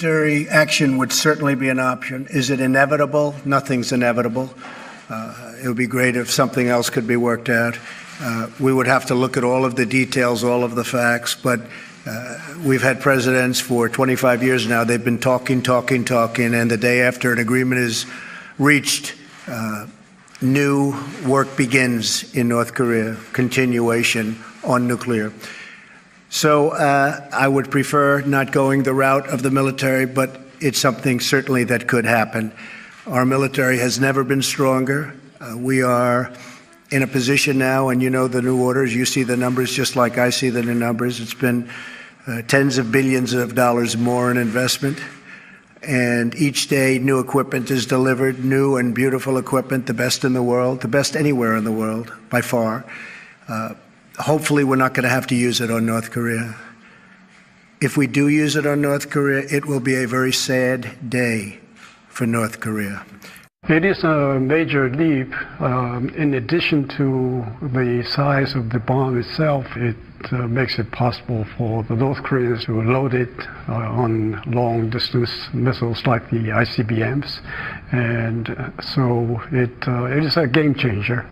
Military action would certainly be an option. Is it inevitable? Nothing's inevitable. It would be great if something else could be worked out. We would have to look at all of the details, all of the facts, but we've had presidents for 25 years now. They've been talking, and the day after an agreement is reached, new work begins in North Korea, continuation on nuclear. So I would prefer not going the route of the military, but it's something certainly that could happen. Our military has never been stronger. We are in a position now, and you know the new orders. You see the numbers just like I see the new numbers. It's been tens of billions of dollars more in investment. And each day, new equipment is delivered, new and beautiful equipment, the best in the world, the best anywhere in the world, by far. Hopefully, we're not going to have to use it on North Korea. If we do use it on North Korea, it will be a very sad day for North Korea. It is a major leap. In addition to the size of the bomb itself, it makes it possible for the North Koreans to load it on long-distance missiles like the ICBMs. And so it is a game changer.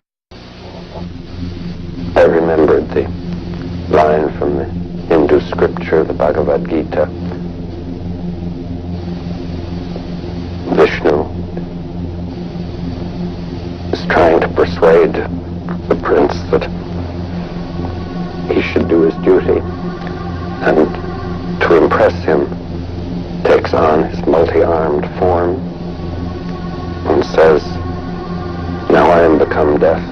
I remembered the line from the Hindu scripture, the Bhagavad Gita. Vishnu is trying to persuade the prince that he should do his duty, and to impress him takes on his multi-armed form and says, "Now I am become death,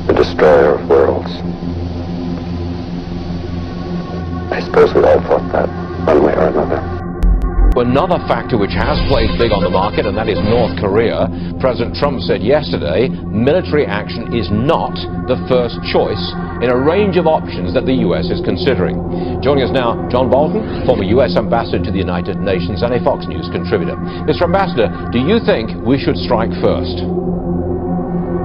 the destroyer of worlds." I suppose we all thought that one way or another. Another factor which has played big on the market, and that is North Korea. President Trump said yesterday military action is not the first choice in a range of options that the U.S. is considering. Joining us now, John Bolton, former U.S. ambassador to the United Nations and a Fox News contributor. Mr. Ambassador, do you think we should strike first?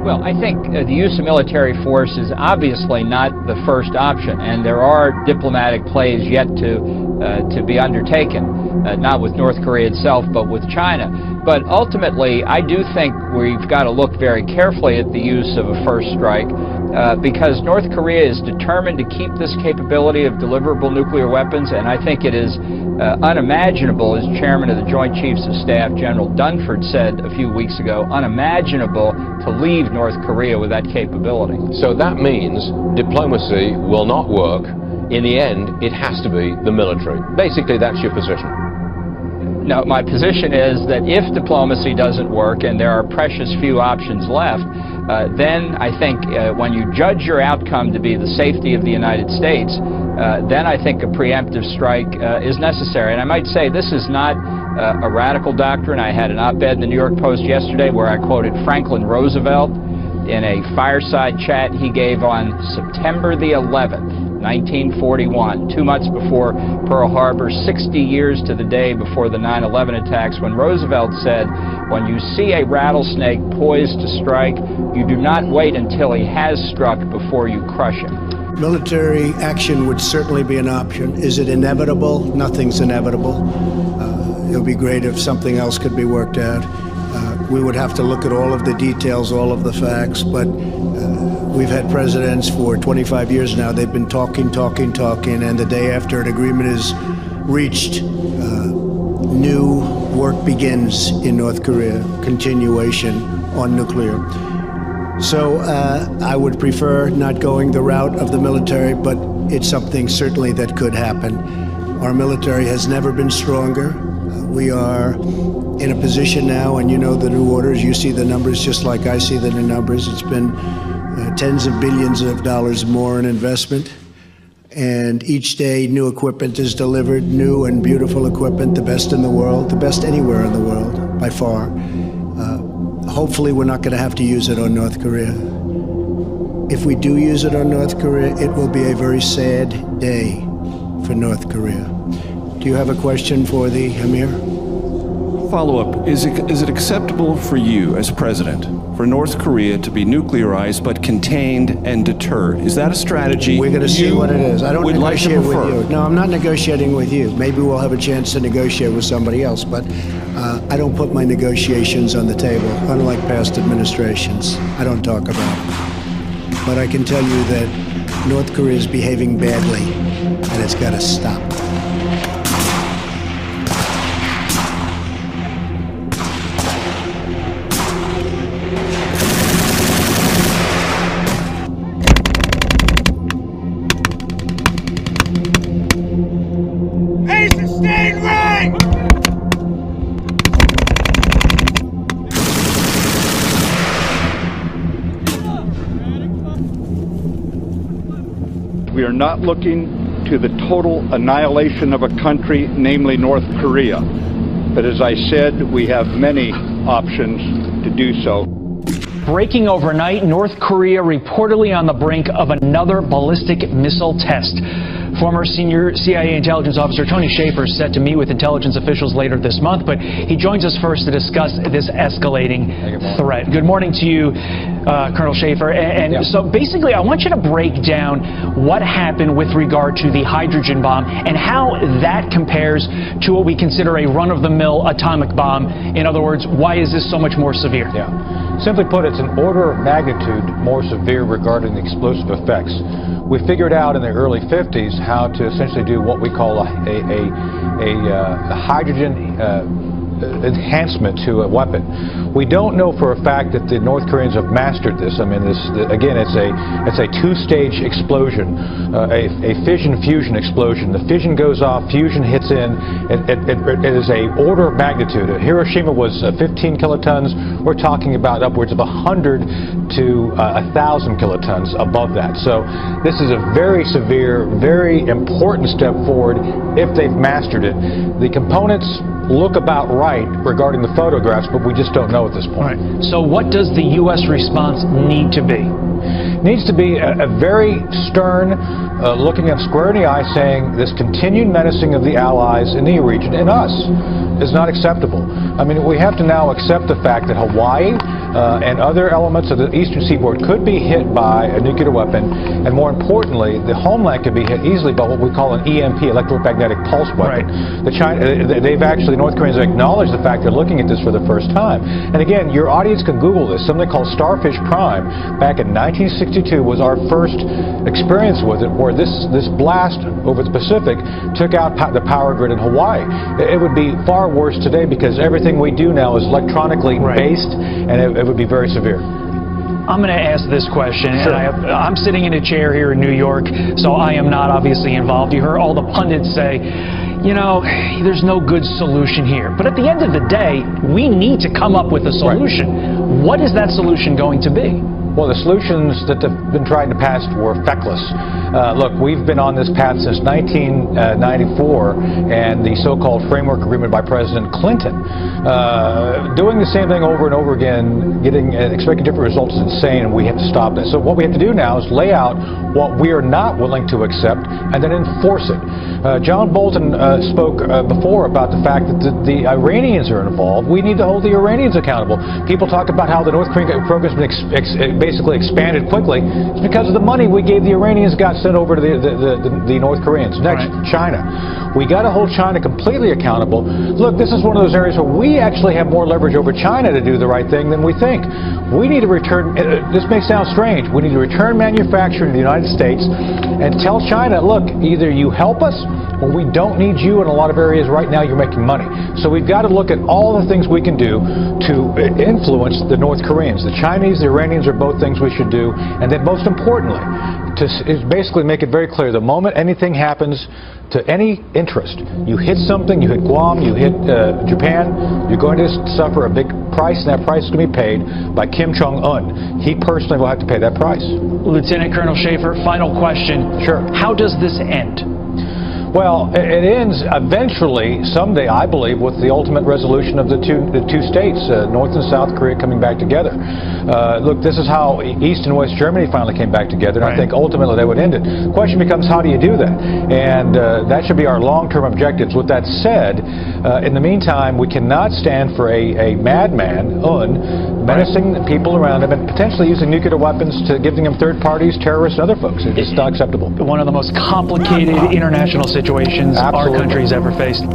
Well, I think the use of military force is obviously not the first option, and there are diplomatic plays yet to be undertaken, not with North Korea itself, but with China. But ultimately, I do think we've got to look very carefully at the use of a first strike, because North Korea is determined to keep this capability of deliverable nuclear weapons, and I think it is unimaginable, as Chairman of the Joint Chiefs of Staff, General Dunford, said a few weeks ago, unimaginable to leave North Korea with that capability. So that means diplomacy will not work. In the end, it has to be the military. Basically, that's your position. No, my position is that if diplomacy doesn't work and there are precious few options left, then I think when you judge your outcome to be the safety of the United States, then I think a preemptive strike is necessary. And I might say this is not a radical doctrine. I had an op-ed in the New York Post yesterday where I quoted Franklin Roosevelt in a fireside chat he gave on September the 11th, 1941, 2 months before Pearl Harbor, 60 years to the day before the 9/11 attacks, when Roosevelt said, "When you see a rattlesnake poised to strike, you do not wait until he has struck before you crush him." Military action would certainly be an option. Is it inevitable? Nothing's inevitable. It would be great if something else could be worked out. We would have to look at all of the details, all of the facts, but we've had presidents for 25 years now. They've been talking, and the day after an agreement is reached, new work begins in North Korea, continuation on nuclear. So I would prefer not going the route of the military, but it's something certainly that could happen. Our military has never been stronger. We are in a position now, and you know the new orders. You see the numbers just like I see the new numbers. It's been tens of billions of dollars more in investment. And each day, new equipment is delivered, new and beautiful equipment, the best in the world, the best anywhere in the world, by far. Hopefully, we're not going to have to use it on North Korea. If we do use it on North Korea, it will be a very sad day for North Korea. Do you have a question for the Amir? follow-up, is it acceptable for you as president for North Korea to be nuclearized but contained and deterred? Is that a strategy we're going to see what it is? I don't negotiate with you. No, I'm not negotiating with you. Maybe we'll have a chance to negotiate with somebody else, but I don't put my negotiations on the table, unlike past administrations. I don't talk about it. But I can tell you that North Korea is behaving badly, and it's got to stop. We are not looking to the total annihilation of a country, namely North Korea. But as I said, we have many options to do so. Breaking overnight, North Korea reportedly on the brink of another ballistic missile test. Former senior CIA intelligence officer Tony Shaffer is set to meet with intelligence officials later this month, but he joins us first to discuss this escalating threat. Good morning to you, Colonel Shaffer. So basically, I want you to break down what happened with regard to the hydrogen bomb and how that compares to what we consider a run-of-the-mill atomic bomb. In other words, why is this so much more severe? Yeah. Simply put, it's an order of magnitude more severe regarding the explosive effects. We figured out in the early 50s how to essentially do what we call a hydrogen enhancement to a weapon. We don't know for a fact that the North Koreans have mastered this. I mean, again, it's a two-stage explosion, a fission-fusion explosion. The fission goes off, fusion hits in. It is a order of magnitude. Hiroshima was 15 kilotons. We're talking about upwards of 100 to 1,000 kilotons above that. So this is a very severe, very important step forward if they've mastered it. The components look about right regarding the photographs, but we just don't know at this point. Right. So what does the U.S. response need to be? Needs to be a very stern, looking them square in the eye, saying this continued menacing of the allies in the region and us is not acceptable. I mean, we have to now accept the fact that Hawaii and other elements of the eastern seaboard could be hit by a nuclear weapon, and more importantly, the homeland could be hit easily by what we call an EMP, electromagnetic pulse weapon. Right. North Koreans have acknowledged the fact they're looking at this for the first time. And again, your audience can Google this. Something called Starfish Prime back in 1962 was our first experience with it, where this blast over the Pacific took out the power grid in Hawaii. It would be far worse today because everything we do now is electronically based, and it would be very severe. I'm going to ask this question. Sure. And I'm sitting in a chair here in New York, so I am not obviously involved. You heard all the pundits say, you know, there's no good solution here. But at the end of the day, we need to come up with a solution. Right. What is that solution going to be? Well, the solutions that have been tried in the past were feckless. Look, we've been on this path since 1994 and the so-called framework agreement by President Clinton. Doing the same thing over and over again, expecting different results is insane, and we have to stop that. So what we have to do now is lay out what we are not willing to accept and then enforce it. John Bolton spoke before about the fact that the Iranians are involved. We need to hold the Iranians accountable. People talk about how the North Korean program has been basically expanded quickly. It's because of the money we gave the Iranians got sent over to the North Koreans. Next, right. China. We got to hold China completely accountable. Look, this is one of those areas where we actually have more leverage over China to do the right thing than we think. We need to return, this may sound strange, we need to return manufacturing to the United States and tell China, look, either you help us or we don't need you. In a lot of areas right now you're making money. So we've got to look at all the things we can do to influence the North Koreans. The Chinese, the Iranians are both things we should do. And then most importantly, to basically make it very clear, the moment anything happens to any interest, you hit something, you hit Guam, you hit Japan, you're going to suffer a big price, and that price is going to be paid by Kim Jong-un. He personally will have to pay that price. Lieutenant Colonel Shaffer, final question. Sure. How does this end? Well, it ends eventually, someday, I believe, with the ultimate resolution of the two states, North and South Korea, coming back together. Look, this is how East and West Germany finally came back together, and I think ultimately they would end it. The question becomes, how do you do that? And that should be our long-term objectives. With that said, in the meantime, we cannot stand for a madman, menacing people around him and potentially using nuclear weapons to giving them third parties, terrorists, and other folks. It's not acceptable. One of the most complicated international situations our country's ever faced.